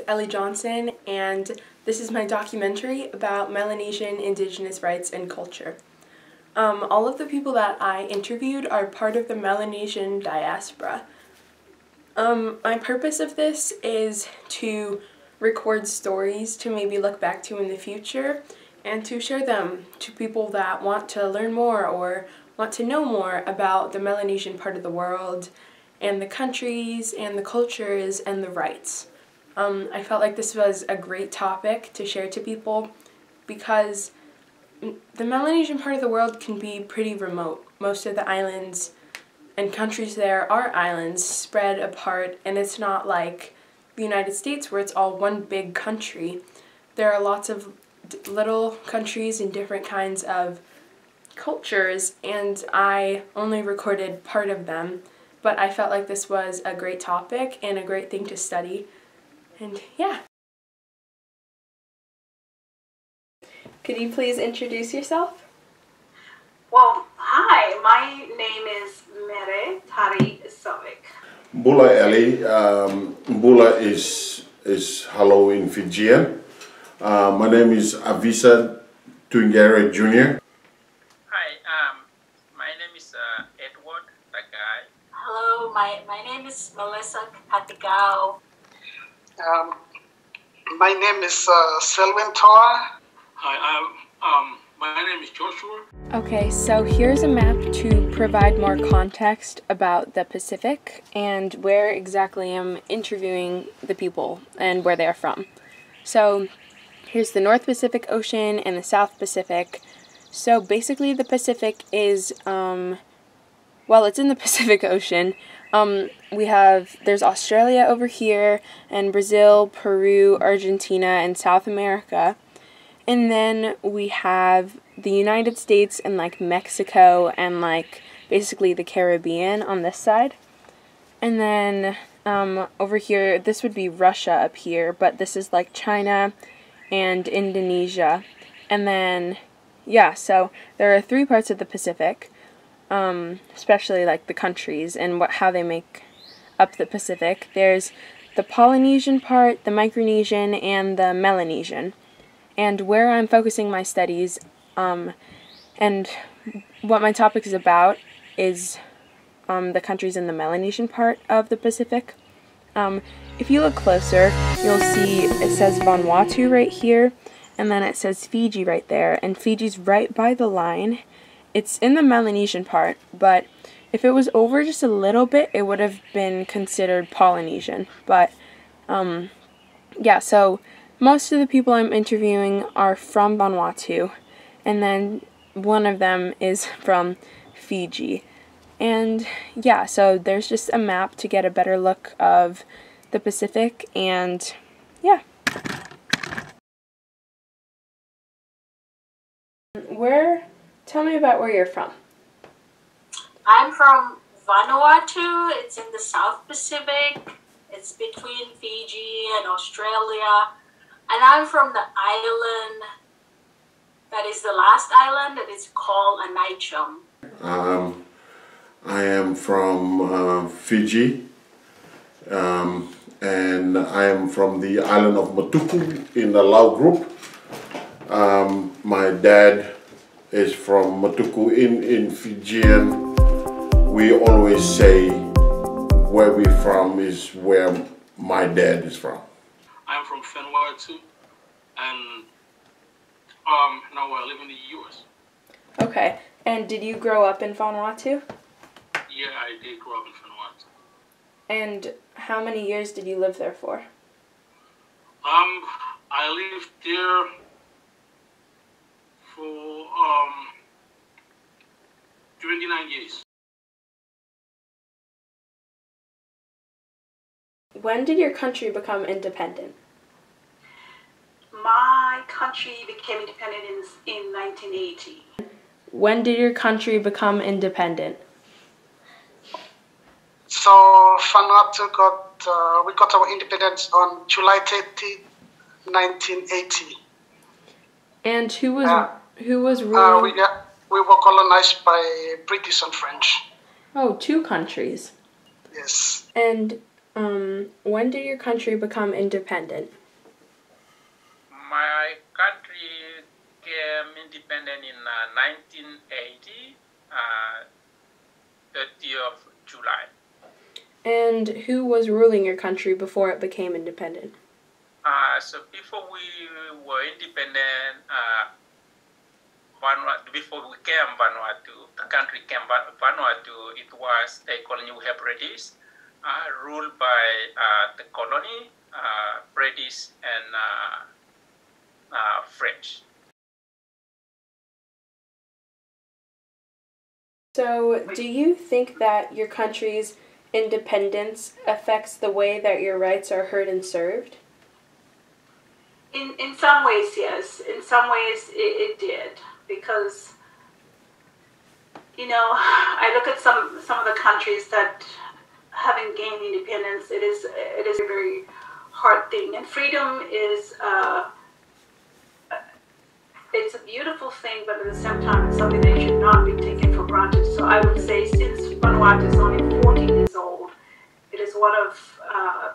Ellie and this is my documentary about Melanesian Indigenous rights and culture. All of the people that I interviewed are part of the Melanesian diaspora. My purpose of this is to record stories to maybe look back to in the future and to share them to people that want to learn more or want to know more about the Melanesian part of the world and the countries and the cultures and the rights. I felt like this was a great topic to share to people because the Melanesian part of the world can be pretty remote. Most of the islands and countries there are islands spread apart, and it's not like the United States where it's all one big country. There are lots of little countries and different kinds of cultures, and I only recorded part of them, but I felt like this was a great topic and a great thing to study, and yeah. Could you please introduce yourself? Well, hi, my name is Mere Tari Savik. Bula Ellie. Bula is hello in Fijian. My name is Avisa Tungere Jr. Hi, my name is Edward Tagai. Hello, my name is Melissa Katigao. My name is Selwyn Toa. Hi, my name is Joshua. Okay, so here's a map to provide more context about the Pacific and where exactly I'm interviewing the people and where they're from. So here's the North Pacific Ocean and the South Pacific. So basically the Pacific is, well, it's in the Pacific Ocean. There's Australia over here, and Brazil, Peru, Argentina, and South America. And then we have the United States and like Mexico and like basically the Caribbean on this side. And then over here, this would be Russia up here, but this is like China and Indonesia. And then, yeah, so there are 3 parts of the Pacific, especially like the countries and how they make up the Pacific. There's the Polynesian part, the Micronesian, and the Melanesian. And where I'm focusing my studies and what my topic is about is the countries in the Melanesian part of the Pacific. If you look closer, you'll see it says Vanuatu right here, and then it says Fiji right there, and Fiji's right by the line. It's in the Melanesian part, but if it was over just a little bit, it would have been considered Polynesian. But, yeah, so most of the people I'm interviewing are from Vanuatu, and then one of them is from Fiji. And yeah, so there's just a map to get a better look of the Pacific, and yeah. Tell me about where you're from. I'm from Vanuatu. It's in the South Pacific. It's between Fiji and Australia. And I'm from the island that is the last island that is called Anichum. I am from Fiji, and I am from the island of Matuku in the Lau group. My dad is from Matuku in Fijian. We always say where we're from is where my dad is from. I'm from Vanuatu, and now I live in the U.S. Okay, and did you grow up in Vanuatu? Yeah, I did grow up in Vanuatu. And how many years did you live there for? I lived there for 29 years. When did your country become independent? My country became independent in 1980. When did your country become independent? So Vanuatu we got our independence on July 30, 1980. And who was ruling? We were colonized by British and French. Oh, 2 countries. Yes. And When did your country become independent? My country became independent in 1980, 30th of July. And who was ruling your country before it became independent? So before we were independent, before we came Vanuatu, the country came Vanuatu, it was a colony we have British, ruled by the colony, British and French. So, do you think that your country's independence affects the way that your rights are heard and served? In some ways, yes. In some ways, it did. Because, I look at some of the countries that haven't gained independence. It is a very hard thing. And freedom is, it's a beautiful thing, but at the same time, it's something that should not be taken for granted. So I would say since Vanuatu is only 14 years old, it is one of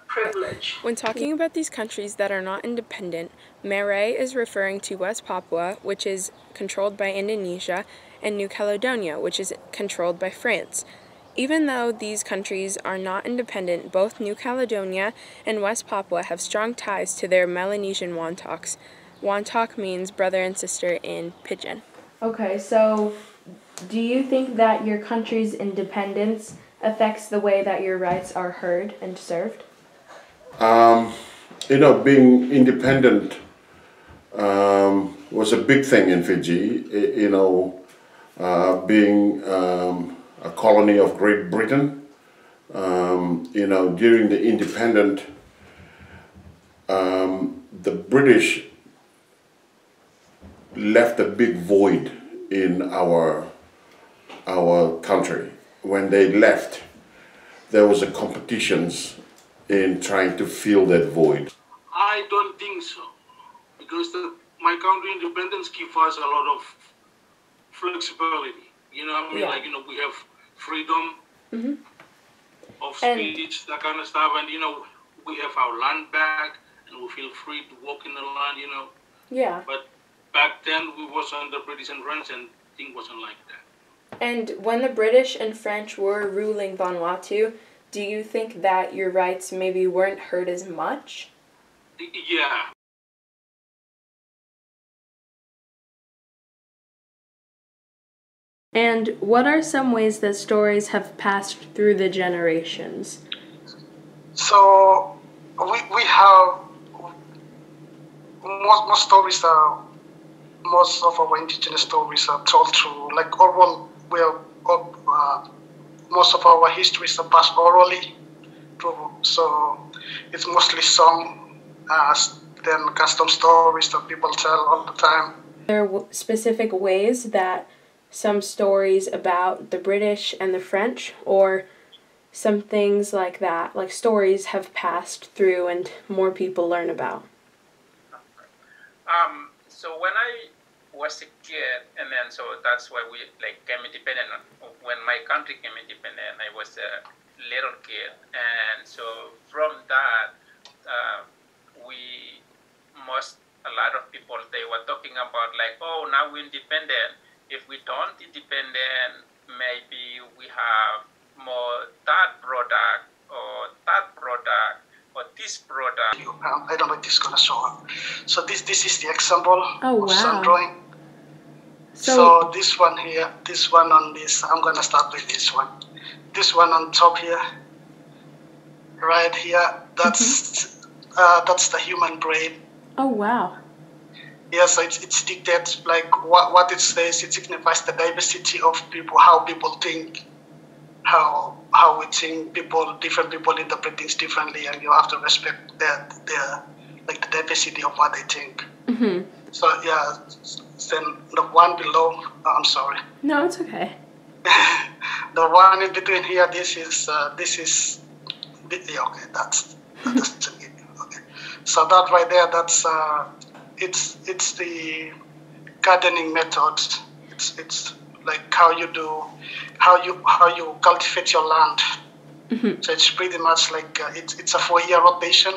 privilege. When talking about these countries that are not independent, Marae is referring to West Papua, which is controlled by Indonesia, and New Caledonia, which is controlled by France. Even though these countries are not independent, both New Caledonia and West Papua have strong ties to their Melanesian Wantoks. Wantok means brother and sister in Pidgin. Okay, so do you think that your country's independence affects the way that your rights are heard and served? Being independent was a big thing in Fiji. Being a colony of Great Britain. During the independent, the British left a big void in our country. When they left, there was a competitions in trying to fill that void. I don't think so, because my country independence gives us a lot of flexibility. You know what I mean? Yeah. We have freedom of speech, that kind of stuff, and we have our land back, and we feel free to walk in the land. Yeah. But back then we was under British and French, and thing wasn't like that. And when the British and French were ruling Vanuatu, do you think that your rights maybe weren't heard as much? Yeah. And what are some ways that stories have passed through the generations? So we have most stories are most of our indigenous stories are told through like oral. Most of our histories are passed orally through. So it's mostly song, then custom stories that people tell all the time. There are specific ways that some stories about the British and the French, or some things like that, like stories have passed through and more people learn about. So when I was a kid, and then so that's why we came independent. When my country came independent, I was a little kid, and so from that, a lot of people, they were talking about oh, now we're independent. If we don't independent, maybe we have more that product or this product. I don't know if this is gonna show up. So this is the example of some drawing. So this one here, this one on this, I'm gonna start with this one. This one on top here, right here, that's the human brain. Oh wow. Yeah, so it's dictates what it says. It signifies the diversity of people, how people think, how we think. Different people interpret things differently, and you have to respect their the diversity of what they think. Mm-hmm. So yeah, then the one below. I'm sorry. No, it's okay. The one in between here. This is yeah, okay. That's okay. So that right there. That's it's the gardening method. It's like how you cultivate your land. So it's pretty much like it's a 4-year rotation.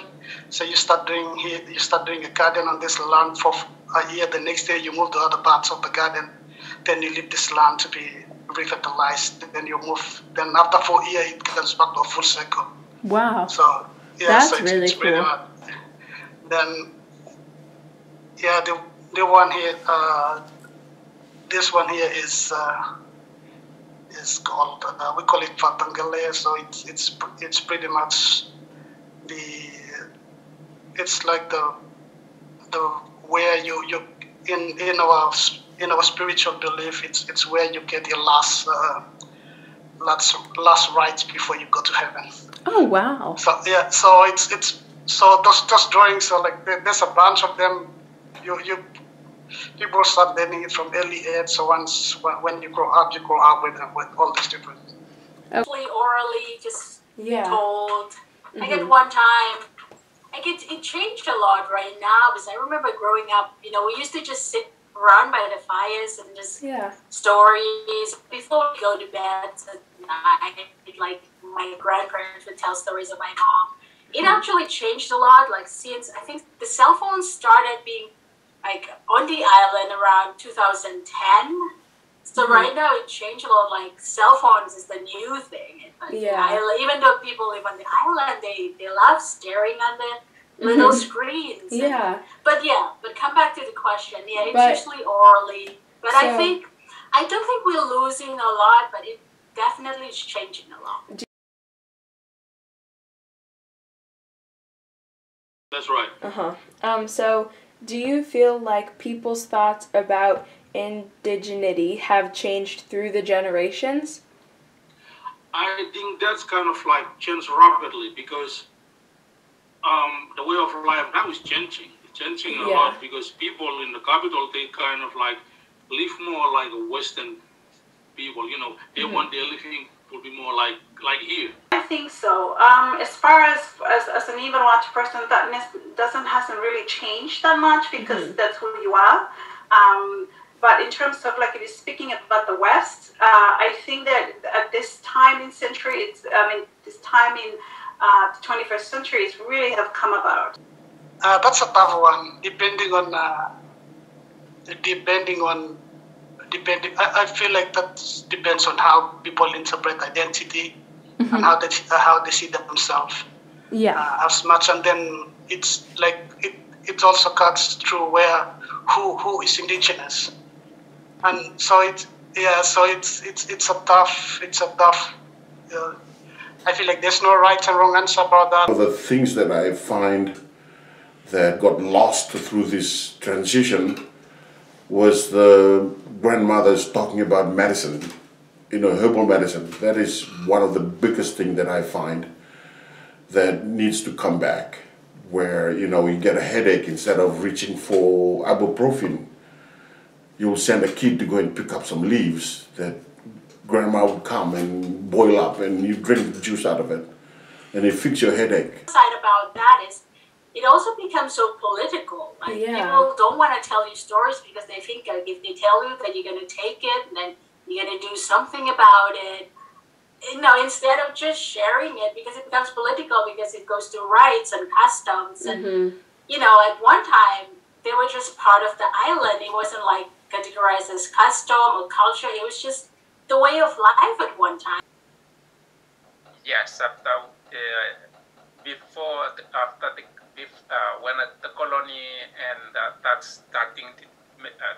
So you start doing a garden on this land for a year. The next year you move to other parts of the garden. Then you leave this land to be revitalized. Then you move. Then after 4 years it comes back to a full cycle. Wow. So yeah, that's so it's really pretty cool. much. Then yeah, the one here, this one here is called we call it Fatangale. So it's pretty much it's like the where you in our spiritual belief, it's where you get your last rites before you go to heaven. Oh wow. So yeah, so it's so those drawings. So like there's a bunch of them. People start learning it from early age. So when you grow up with all these different. Orally, just told. Like at one time, like it changed a lot right now, because I remember growing up. You know, we used to just sit around by the fires and just stories before we go to bed. Like my grandparents would tell stories of my mom. It actually changed a lot. Like since I think the cell phones started being like on the island around 2010. So right now it changed a lot. Like cell phones is the new thing. Even though people live on the island, they love staring at the little screens. Yeah. But come back to the question. Yeah, it's usually orally. But I don't think we're losing a lot, but it definitely is changing a lot. That's right. So do you feel like people's thoughts about indigeneity have changed through the generations? I think that's kind of like changed rapidly, because the way of life now is changing. It's changing a lot, because people in the capital, they kind of like live more like a Western people. You know, they want their living will be more like here. I think so. As far as an even watch person, that hasn't really changed that much, because that's who you are. But in terms of like, if you're speaking about the West, I think that at this time in century, this time in the 21st century, it's really have come about. That's a tough one. I feel like that depends on how people interpret identity and how they see themselves. Yeah. As much, and then it's like it also cuts through who is indigenous, and so it's a tough. I feel like there's no right and wrong answer about that. One of the things that I find that got lost through this transition was the grandmothers talking about medicine, herbal medicine. That is one of the biggest things that I find that needs to come back, where, you get a headache, instead of reaching for ibuprofen, you'll send a kid to go and pick up some leaves that grandma would come and boil up, and you drink the juice out of it, and it fixes your headache. The side about that is, it also becomes so political. Like people don't want to tell you stories because they think if they tell you that you're going to take it, and then you're going to do something about it. Instead of just sharing it, because it becomes political, because it goes to rights and customs. And, at one time, they were just part of the island. It wasn't like categorized as custom or culture. It was just the way of life at one time. Yes, after when the colony and that's starting to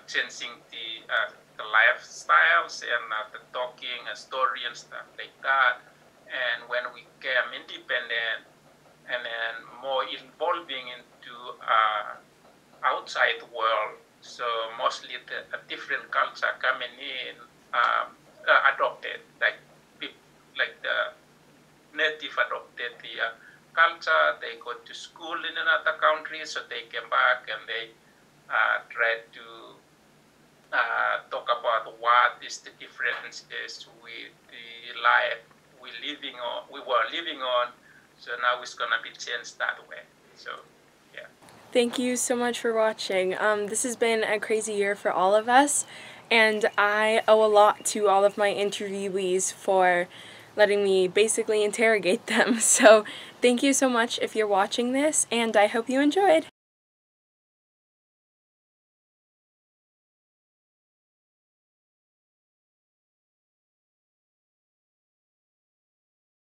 changing the lifestyles and the talking and story and stuff like that, and when we became independent and then more involving into outside world, so mostly a different culture coming in, adopted, like the native adopted the culture. They go to school in another country, so they came back and they tried to talk about what is the differences with the life we were living on. So now it's gonna be changed that way. So yeah. Thank you so much for watching. This has been a crazy year for all of us, and I owe a lot to all of my interviewees for letting me basically interrogate them. So thank you so much if you're watching this, and I hope you enjoyed.